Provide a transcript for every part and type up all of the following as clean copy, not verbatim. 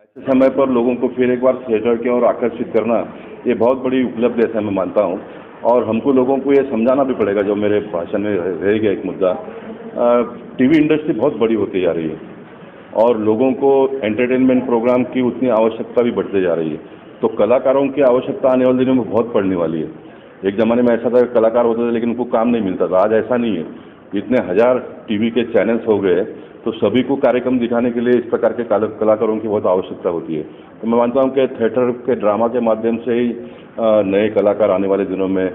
ऐसे समय पर लोगों को फिर एक बार थिएटर की ओर आकर्षित करना ये बहुत बड़ी उपलब्धि ऐसा मैं मानता हूँ। और हमको लोगों को ये समझाना भी पड़ेगा, जो मेरे भाषण में रहेगा एक मुद्दा। टीवी इंडस्ट्री बहुत बड़ी होती जा रही है और लोगों को एंटरटेनमेंट प्रोग्राम की उतनी आवश्यकता भी बढ़ती जा रही है। तो कलाकारों की आवश्यकता आने वाले दिनों में बहुत पड़ने वाली है। एक ज़माने में ऐसा था कि कलाकार होते थे लेकिन उनको काम नहीं मिलता था। आज ऐसा नहीं है, इतने हजार टीवी के चैनल्स हो गए तो सभी को कार्यक्रम दिखाने के लिए इस प्रकार के कलाकारों की बहुत आवश्यकता होती है। तो मैं मानता हूँ कि थिएटर के ड्रामा के माध्यम से ही नए कलाकार आने वाले दिनों में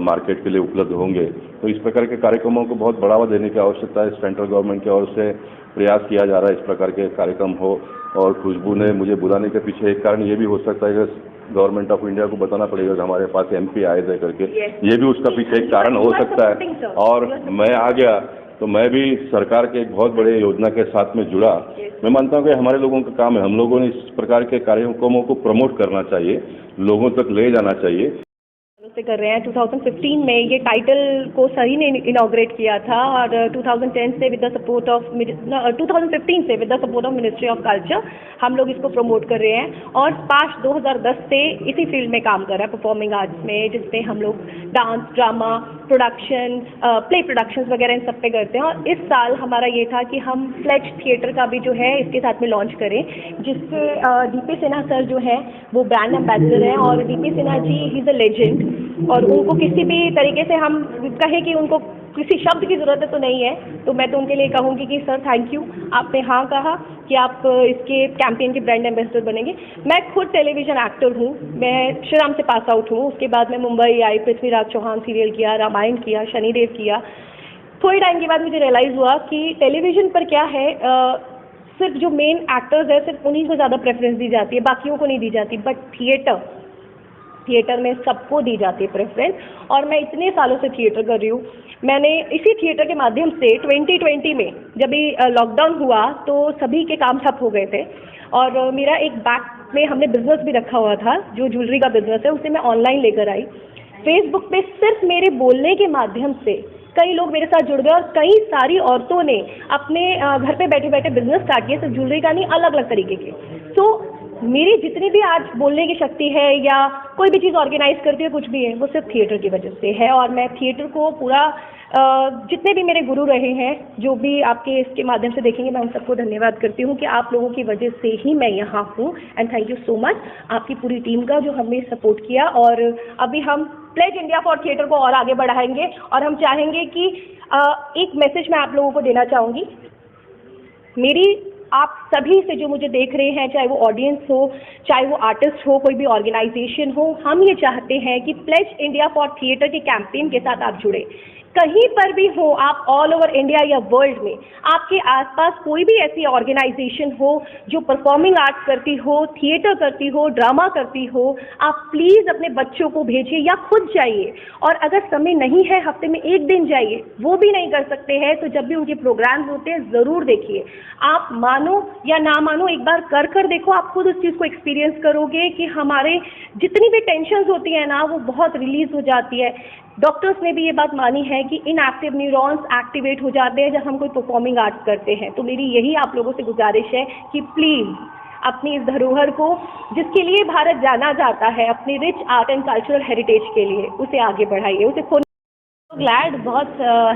मार्केट के लिए उपलब्ध होंगे। तो इस प्रकार के कार्यक्रमों को बहुत बढ़ावा देने की आवश्यकता है। सेंट्रल गवर्नमेंट की ओर से प्रयास किया जा रहा है इस प्रकार के कार्यक्रम हो। और खुशबू ने मुझे बुलाने के पीछे एक कारण ये भी हो सकता है कि गवर्नमेंट ऑफ इंडिया को बताना पड़ेगा कि हमारे पास एमपी आए थे करके। ये भी उसका पीछे एक कारण हो सकता है। और मैं आ गया तो मैं भी सरकार के एक बहुत बड़े योजना के साथ में जुड़ा। मैं मानता हूँ कि हमारे लोगों का काम है, हम लोगों ने इस प्रकार के कार्यक्रमों को प्रमोट करना चाहिए, लोगों तक ले जाना चाहिए। से कर रहे हैं 2015 में ये टाइटल को सही ने इनॉग्रेट किया था और 2010 से विद द सपोर्ट ऑफ 2015 से with the support of ministry of culture हम लोग इसको प्रमोट कर रहे हैं। और स्पाश 2010 से इसी फील्ड में काम कर रहा है, परफॉर्मिंग आर्ट्स में, जिसमें हम लोग dance, drama, production, play productions वगैरह इन सब पे करते हैं। और इस साल हमारा ये था कि हम फ्लेज थिएटर का भी जो है इसके साथ में लॉन्च करें, जिससे डीपी सिन्हा सर जो है वो ब्रांड एम्बेसडर हैं। और डीपी सिन्हा जी ही इज़ अ लेजेंड और उनको किसी भी तरीके से हम कहें कि उनको किसी शब्द की ज़रूरत तो नहीं है, तो मैं तो उनके लिए कहूँगी कि सर थैंक यू, आपने हाँ कहा कि आप इसके कैंपेन के ब्रांड एम्बेसडर बनेंगे। मैं खुद टेलीविज़न एक्टर हूँ, मैं श्रीराम से पास आउट हूँ। उसके बाद मैं मुंबई आई, पृथ्वीराज चौहान सीरियल किया, रामायण किया, शनिदेव किया। थोड़े टाइम के बाद मुझे रियलाइज़ हुआ कि टेलीविज़न पर क्या है, सिर्फ जो मेन एक्टर्स है सिर्फ उन्हीं को ज़्यादा प्रेफरेंस दी जाती है, बाकियों को नहीं दी जाती। बट थिएटर में सबको दी जाती है प्रेफरेंस। और मैं इतने सालों से थिएटर कर रही हूँ। मैंने इसी थिएटर के माध्यम से 2020 में जब भी लॉकडाउन हुआ तो सभी के काम ठप हो गए थे और मेरा एक बैक में हमने बिजनेस भी रखा हुआ था, जो ज्वेलरी का बिजनेस है, उसे मैं ऑनलाइन लेकर आई। फेसबुक पे सिर्फ मेरे बोलने के माध्यम से कई लोग मेरे साथ जुड़ गए और कई सारी औरतों ने अपने घर पे बैठे बैठे बिजनेस स्टार्ट किए, सिर्फ ज्वेलरी का नहीं, अलग अलग तरीके के। तो मेरी जितनी भी आज बोलने की शक्ति है या कोई भी चीज़ ऑर्गेनाइज करती है, कुछ भी है, वो सिर्फ थिएटर की वजह से है। और मैं थिएटर को पूरा जितने भी मेरे गुरु रहे हैं, जो भी आपके इसके माध्यम से देखेंगे, मैं उन सबको धन्यवाद करती हूँ कि आप लोगों की वजह से ही मैं यहाँ हूँ। And thank you so much आपकी पूरी टीम का जो हमें सपोर्ट किया। और अभी हम प्लेज इंडिया फॉर थिएटर को और आगे बढ़ाएंगे और हम चाहेंगे कि एक मैसेज मैं आप लोगों को देना चाहूँगी। मेरी आप सभी से जो मुझे देख रहे हैं, चाहे वो ऑडियंस हो, चाहे वो आर्टिस्ट हो, कोई भी ऑर्गेनाइजेशन हो, हम ये चाहते हैं कि प्लेज इंडिया फॉर थिएटर के कैंपेन के साथ आप जुड़े। कहीं पर भी हो आप, ऑल ओवर इंडिया या वर्ल्ड में, आपके आसपास कोई भी ऐसी ऑर्गेनाइजेशन हो जो परफॉर्मिंग आर्ट्स करती हो, थिएटर करती हो, ड्रामा करती हो, आप प्लीज़ अपने बच्चों को भेजिए या खुद जाइए। और अगर समय नहीं है, हफ्ते में एक दिन जाइए, वो भी नहीं कर सकते हैं तो जब भी उनके प्रोग्राम्स होते हैं ज़रूर देखिए। आप मानो या ना मानो, एक बार कर देखो, आप खुद उस चीज़ को एक्सपीरियंस करोगे कि हमारे जितनी भी टेंशन्स होती है ना, वो बहुत रिलीज़ हो जाती है। डॉक्टर्स ने भी ये बात मानी है कि इनएक्टिव न्यूरॉन्स एक्टिवेट हो जाते हैं जब हम कोई परफॉर्मिंग आर्ट्स करते हैं। तो मेरी यही आप लोगों से गुजारिश है कि प्लीज़ अपनी इस धरोहर को, जिसके लिए भारत जाना जाता है, अपनी rich art and cultural heritage के लिए, उसे आगे बढ़ाइए, उसे खोने। ग्लैड, बहुत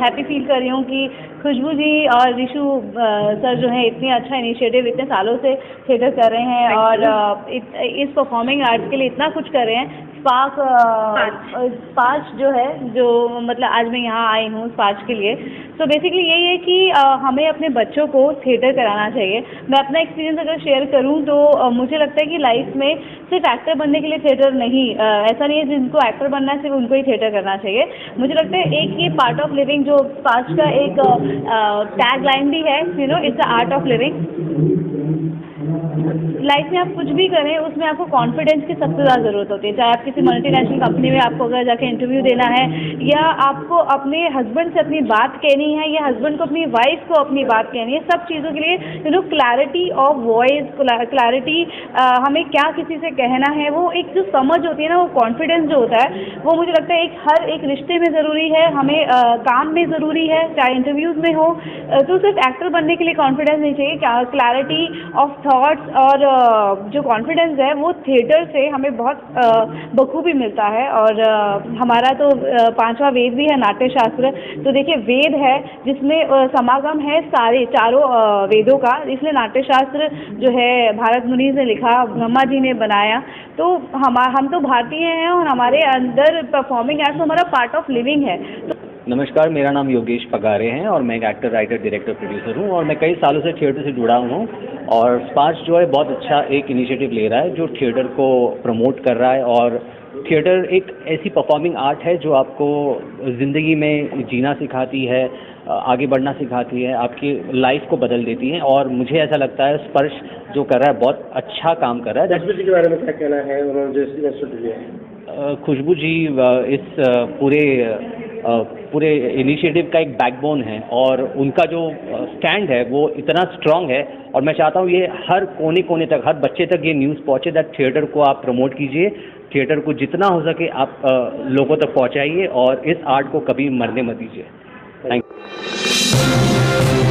हैप्पी फील कर रही हूँ कि खुशबू जी और रिशु सर जो है इतने अच्छा इनिशिएटिव इतने सालों से थिएटर कर रहे हैं और इस परफॉर्मिंग आर्ट्स के लिए इतना कुछ कर रहे हैं। स्पार्श जो है, जो मतलब आज मैं यहाँ आई हूँ स्पार्श के लिए, तो बेसिकली यही है कि हमें अपने बच्चों को थिएटर कराना चाहिए। मैं अपना एक्सपीरियंस अगर शेयर करूँ तो मुझे लगता है कि लाइफ में सिर्फ एक्टर बनने के लिए थिएटर नहीं, ऐसा नहीं है जिनको एक्टर बनना है सिर्फ उनको ही थिएटर करना चाहिए। मुझे लगता है एक ये पार्ट ऑफ लिविंग, जो स्पार्श का एक टैग लाइन भी है, you know, it's the art of living. Life में आप कुछ भी करें उसमें आपको कॉन्फिडेंस की सबसे ज़्यादा ज़रूरत होती है। चाहे आप किसी मल्टीनेशनल कंपनी में आपको अगर जाके इंटरव्यू देना है, या आपको अपने हस्बैंड से अपनी बात कहनी है, या हस्बैंड को अपनी वाइफ को अपनी बात कहनी है, सब चीज़ों के लिए you know clarity of voice, clarity, हमें क्या किसी से कहना है, वो एक जो समझ होती है ना, वो कॉन्फिडेंस जो होता है, वो मुझे लगता है हर एक रिश्ते में ज़रूरी है, हमें काम में ज़रूरी है, चाहे इंटरव्यूज़ में हो। तो सिर्फ एक्टर बनने के लिए कॉन्फिडेंस नहीं चाहिए, क्लैरिटी ऑफ थॉट्स और जो कॉन्फिडेंस है वो थिएटर से हमें बहुत बखूबी मिलता है। और हमारा तो पांचवा वेद भी है नाट्य शास्त्र। तो देखिए वेद है जिसमें समागम है सारे चारों वेदों का, इसलिए नाट्य शास्त्र जो है भारत मुनि ने लिखा, ब्रह्मा जी ने बनाया। तो हम तो भारतीय हैं और हमारे अंदर परफॉर्मिंग आर्ट्स हमारा पार्ट ऑफ लिविंग है। तो नमस्कार, मेरा नाम योगेश पगारे हैं और मैं एक एक्टर, राइटर, डायरेक्टर, प्रोड्यूसर हूं और मैं कई सालों से थिएटर से जुड़ा हूं। और स्पार्श जो है बहुत अच्छा एक इनिशिएटिव ले रहा है जो थिएटर को प्रमोट कर रहा है। और थिएटर एक ऐसी परफॉर्मिंग आर्ट है जो आपको ज़िंदगी में जीना सिखाती है, आगे बढ़ना सिखाती है, आपकी लाइफ को बदल देती है। और मुझे ऐसा लगता है स्पर्श जो कर रहा है बहुत अच्छा काम कर रहा है। खुशबू जी के बारे में क्या कहना है, उन्होंने जो इंस्टीट्यूट लिया है? खुशबू जी इस पूरे इनिशिएटिव का एक बैकबोन है और उनका जो स्टैंड है वो इतना स्ट्रांग है। और मैं चाहता हूँ ये हर कोने कोने तक, हर बच्चे तक ये न्यूज़ पहुँचे दैट थिएटर को आप प्रमोट कीजिए, थिएटर को जितना हो सके आप लोगों तक पहुँचाइए और इस आर्ट को कभी मरने मत दीजिए। Thank you.